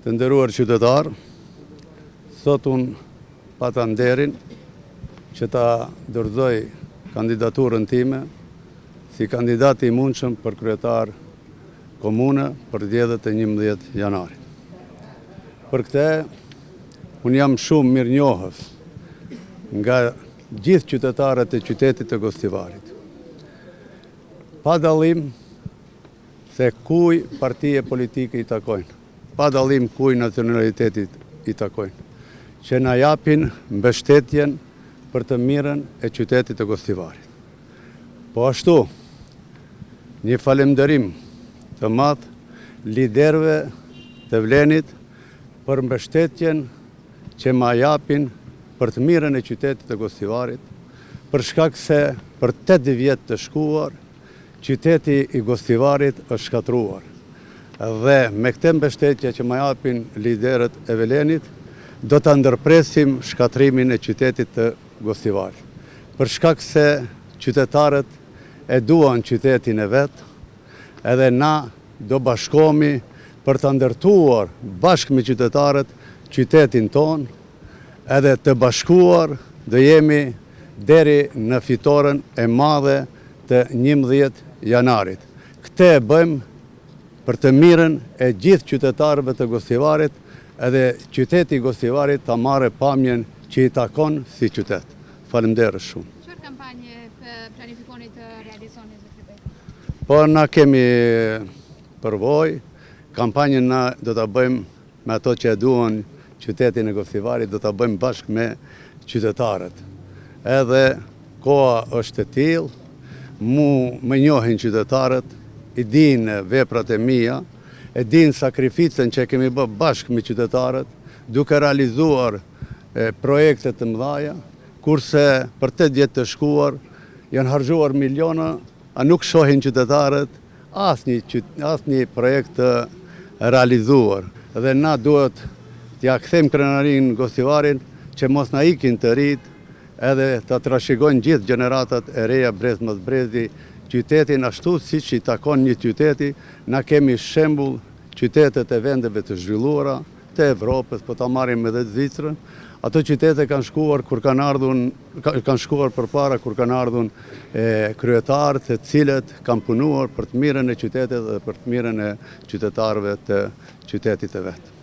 Të nderuar qytetar, sot unë pata nderin që ta dorëzoj kandidaturën time si kandidati i mundshëm për kryetar komune për zgjedhjet e 11 janarit. Për këtë, unë jam shumë mirënjohës nga gjithë qytetarët e qytetit të Gostivarit. Pa dallim se kuj partije politike i takojnë, pa dallim kuj nacionalitetit i takojnë, që na japin mbështetjen për të mirën e qytetit të Gostivarit. Po ashtu, një falenderim të madh liderëve të Vlenit për mbështetjen që ma japin për të mirën e qytetit të Gostivarit, për shkak se për 8 vjet të shkuar, qyteti i Gostivarit është shkatruar. Dhe me këtë mbështetje që ma japin liderët e Velenit, do të ndërpresim shkatrimin e qytetit të Gostivarit. Për shkak se qytetarët e duan qytetin e vetë, edhe na do bashkohemi për të ndërtuar bashkë me qytetarët qytetin tonë, edhe të bashkuar do jemi deri në fitoren e madhe të 11 janarit. Këtë e bëjmë për të mirën e gjithë qytetarëve të Gostivarit, edhe qyteti i Gostivarit ta marrë pamjen që i takon si qytet. Faleminderit shumë. Çfarë kampanje planifikoni të realizoni zotëri Bej? Po na kemi përvojë, kampanjën na do ta bëjmë me ato që e duan qytetin e Gostivarit, do ta bëjmë bashkë me qytetarët. Edhe koha është e tillë, më njohin qytetarët, i dinë veprat e mia, e dinë sakrificën që kemi bërë bashkë me qytetarët, duke realizuar projekte të mëdha, kurse për 8 vjet të shkuar janë harxuar miliona, a nuk shohin qytetarët asnjë projekt të realizuar. Dhe na duhet t'ja kthejmë krenarinë Gostivarin që mos na ikin të rit, edhe ta trashëgojnë gjithë gjeneratat e reja brez mos brezi qytetin ashtu siç i takon një qyteti. Na kemi shembull qytetet e vendeve të zhvilluara të Evropës, po ta marrim edhe Zvicrën. Ato qytete kanë shkuar përpara kur kanë ardhur kryetarë të cilët kanë punuar për të mirën e qytetit dhe për të mirën e qytetarëve të qytetit të vet.